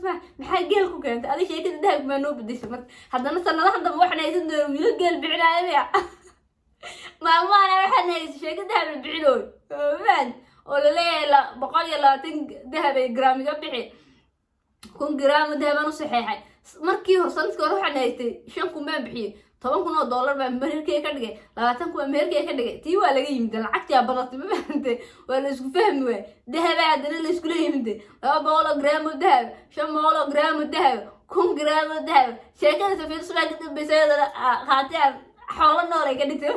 تسمع محل جيل كنت هذا شيء كده ده ما نوب بديش مرت هذا مثلا هذا واحد يزن ويلو جيل بعنا يبيع ما أنا واحد يزن شيء كده ده بعينه فين ولا لا بقول يلا ذهب جرام يقبحي كون جرام ذهب نص صحيح مركي وصلت كروح عن هيتي شن كم بحي طبعا كنا دولار بأمريكا كده لا تنكو أمريكا كده تي ولا جيم ده العكس يا بلط ما فهمت ولا إيش فهموا ذهب عندنا اللي يسكلوا يمد لا بقول جرام الذهب شن بقول جرام الذهب كون جرام الذهب شيء كده في السوق كده بيصير خاطر حول النار كده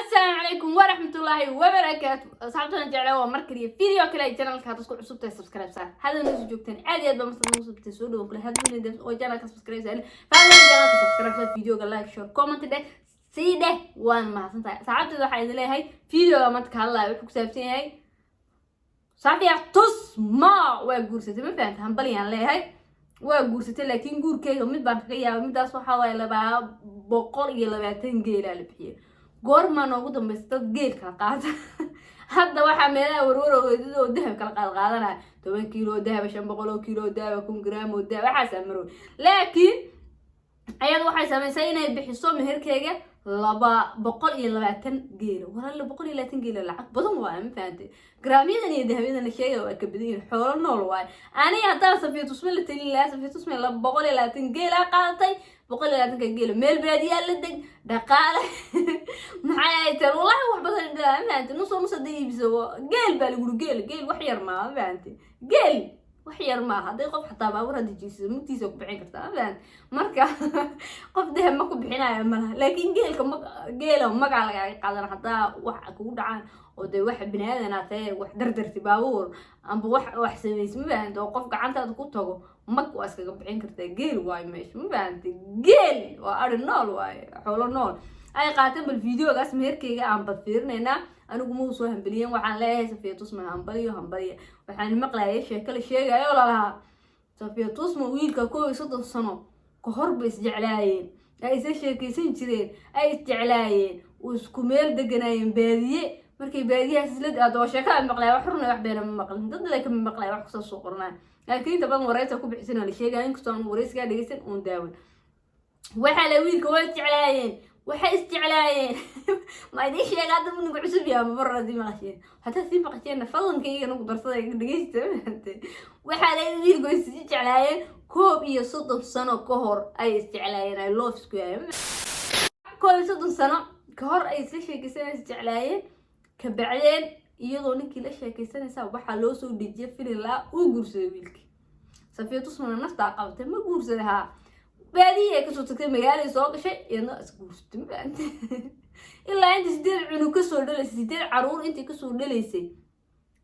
السلام عليكم ورحمة الله وبركاته أصحابتنا جعلوا مركري فيديو كلا جنال كاتسكول عصوب سبسكرايب صار هذا الناس جوكتين عادي هذا مثلا نص بتسود وكل هذا من ده وجانا كسبسكرايب صار فعلا جانا كسبسكرايب فيديو لايك شير كومنت ده سيده وان ما حسنت صاحبتي waxay idin leeyahay video ma ka hadlayo wuxuu ku saabsan yahay safiya tusma waa guursatay ma fahantaan hambaliyaan leeyahay waa guursatay laakiin guurkeega mid baan kaga yaabay midaas waxa way 220 geel la bixiyay goorma noogu dambeysay dad geel kala qaata hadda waxa meelaha warwaroodeed oo dahab kala qaadanaya 10 kiilo dahab 500 kiilo dahab 1 gram oo dahab waxa samaro laakiin ayadu waxay sameysay inay bixiso meherkeega 220 geel wala 220 geel lacag badan waa ma fahanteen garaamyadan iyo dahabyada la sheegay waa ka badiyeen xoolo nool waay ani hadda safiyo tusmay la taliilaa safiyo tusmay 220 geel qaadatay 220 geel meel baadiya la deg dhaqaale maxay tahay wallahi wax badan ma fahanteen nus diibso geel baa lagu geel wax yar ma fahanteen geel وحير ما هذا قف حتى باور هذا جيس متيسو كبحين كرتا فان مركا قف ده ما كبحينايا مالها لكن جيلهم ما على قادر حتى wax ku dhacaan oo day wax binaadana tahay wax dardarti baawur amba wax sameys ma baahan oo qof gacantaada ku tago mag waa iskaga bixin kartaa geel waay meesh ma baahantay geel waa ar nool waay xoolo nool ay qaateen bal videogaas meherkeyga aan bad fiirnayna anigu ma soo hambaliyen waxaan leeyahay safiya tusma hambaliyo waxaan maqlaayay sheeko la sheegayo la lahaa safiya tusma wiilka 30 sano ka hor bay isjeclaayeen ay isa sheekaysan jireen ay isjeclaayeen oo isku meel deganayeen baadiye markay baadiyahaas isla aado sheeko maqlaay wax xurna wax beena ma maqlin dad la kama maqlaay wax ku soo qornaa laakiin inta badan waraysa ku bixisana la sheegay in kasoo waraysiga dhageysan oo daawan waxa la wiilka way isjeclaayeen waxay isjeclaayeen ما يديش يا قاعد من عصب يا مرة دي ماشي حتى في بقيتنا فضل كي أنا قدرت دقيقة وحالي يقول استعلاين كوب يصدم سنة كهر أي استعلاين I love square كوب يصدم سنة كهر أي شيء كسنة استعلاين كبعدين يضوني كل شيء كسنة سوا بحلوس وديجي في الله وجرس ويلك سفيه تصمم الناس تعقبت ما جرس لها baadiye ka soo tagtay magaalo soo gashay iyana isku gurtay ilaa inta sidii cunug ka soo dhalaysay sidii caruur intii ka soo dhalaysay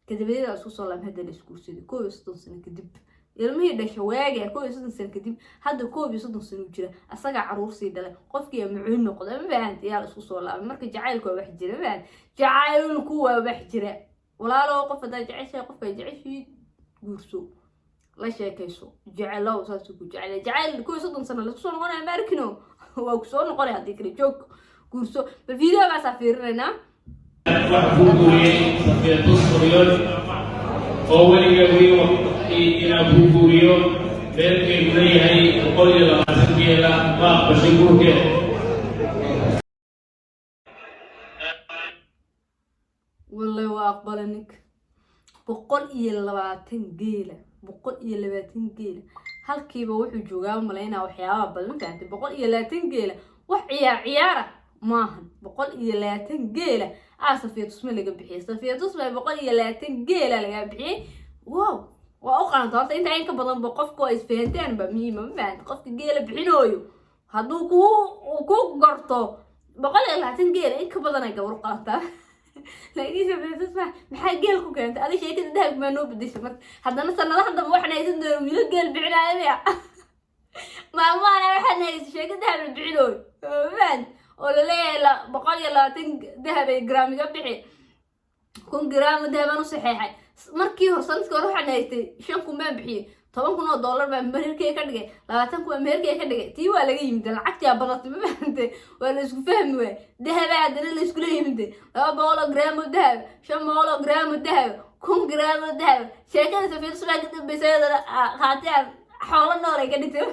kadibada isku soo laam hadda isku sidii 30 sano kadib ilmihii dhashay waaga 30 sano kadib hadda 30 sano jira asaga caruur sii dhalay qofkii mucuun noqday ma fahantii yaa isku soo laam marka jacaylku wax jira baan jacaylku waa wax jira walaalo qof hada jacayl qof ay jacayl guurso لا شيكيسو جعلوا ساسو جعل كل صدق سنة لسون وانا أمريكانو وكسون قري هذيك الجوك كورسو بالفيديو بس أفيرنا في تصوير أول يوم إلى بوكوريو بيركي بني هاي قولي لا تسمي لا ما بشيكوك والله وأقبلنك بقول يلواتن جيلة بقول 20 جيل halkiiba wuxuu joogaa maleynaa waxyaabo badan faantay 120 geel wax ciyaara maahan 120 geel safiya tusma laga bixiyay safiya tusma 120 geel laga bixiyay wow waa u qaanto horta inta in ka badan qofku ay isfahanteen ba muhiim ma faant qofka geel bixinooyo haduu ku garto 120 geel in ka badan ay gawar qaataa لكن سبب تسمع محل جيل كنت هذا شيء كده ده ما نوب بديش مرت هذا مثلا هذا واحد يزن ويلو جيل بعنا يبيع ما أنا واحد يزن شيء كده ده بعينه فان ولا لا بقول يلا ذهب جرام يقبحي 1 جرام ذهب نص صحيح مركي وصلت كروح عن هيتي شن كم بحي $10 بأمريكا كده 20 أمريكا كده تي ولا يمد العكس يا بلط ما فهمت ولا اسمه فهموا ذهب عندنا اللي يسكلوا يمد 2 جرام ذهب 5 جرام ذهب كون جرام ذهب شيكان سفير سباق بسيد خاتم حول النور كده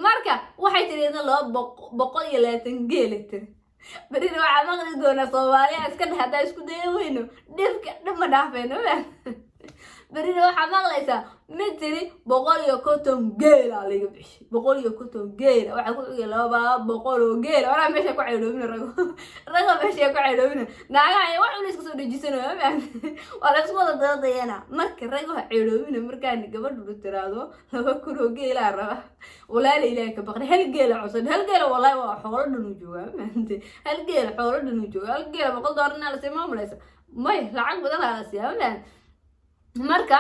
marka waxay tiriyeen loo boqol iyo 20 geel bari waxa maqli doona Soomaaliya iska dhaxda isku dayayno dhibka ma dhaafayno bari waxa maqlaysa mid tiri boqol iyo 50 geel aliga bishi boqol iyo 50 geel waxa ku xigay laba boqol oo geel wala meesha ku ceedoobin rago meesha ku ceedoobin naaga ay wax uu iska soo dhajisanayo wala isku wada dadayana marka rago ceedoobin markaan gabadhu tiraado laba kun oo geel raba walaal ilaahay ka baqri hal geel cusub hal geel wallahi waa xoolo dhanu jooga maanta hal geel xoolo dhanu jooga hal geel boqol doolarna la siimo malaysa may lacag badan la siiyay marka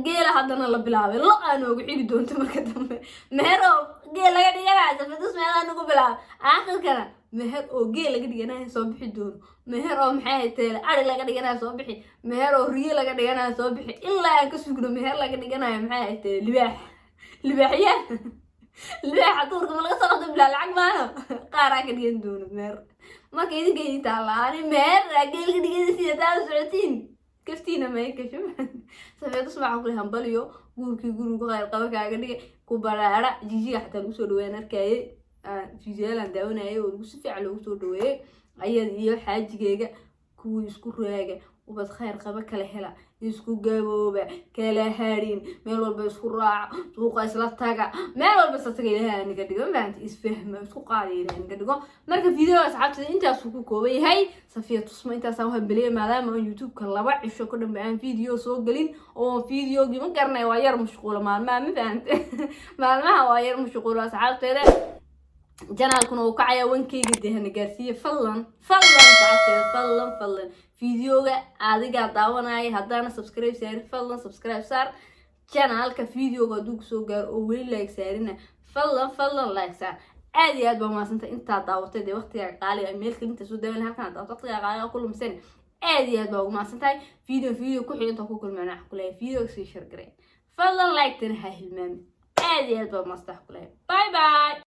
geela hadana la bilaabay la aan ugu xigi doonto marka dambe meher oo geel laga dhiganayo safidus meelaha ugu bilaab aakhirkana meher oo geel laga dhiganayo soo bixi doono meher oo maxay tahay ari laga dhiganayo soo bixi meher oo riyo laga dhiganayo soo bixi ilaa aan ka sugno meher laga dhiganayo maxay tahay libaaxya libaaxa turka ma laga soo qado bilaa lacag maano qaara ka dhigan doono meher marka idinka inta laani meher geel ka dhiganaysa taa socotiin كفتينا ما يكشف سفيد اسمع كل هنبليو غوركي غورو غير قبا كاغا دغ كوبارا جيجي حتى لو سو دوين arkay fiijeelan daawanay oo si fiican loo soo dhaweeyay ayad iyo xaajigeyga ku isku raaga ubad khayr qaba kala hela isku gabooba kala harin meel walba isku raac suuqa isla taga meel walba isla taga ilaahay aniga dhigo maanta isfahma isku qaadayna aniga dhigo marka video asxaabta intaas ku koobay yahay Safiya Tusmo intaas aan habelay maadaama YouTube ka laba cisho ku dhammaan video soo galin oo videogi ma garanay waa yar mashquul maalmaha ma fahamtay maalmaha waa yar mashquul asxaabteeda janaalkuna uu kacaya wankeyga deehna gaarsiye fallan fallan videoga adiga daawanay hadana subscribe saar fallan subscribe saar janaalka videoga dug soo gaar oo weli like saarina fallan like saar aad iyo aad baa maasanta inta daawatay waqtiga qaali ah meelka inta soo daawan halkan waqtiga qaali ah kullu misan aad iyo aad baa maasantahay video ku xigta ku kulmana kulay video si share garay fallan like tan ha hilmaami aad iyo aad baa maasanta kulay bye bye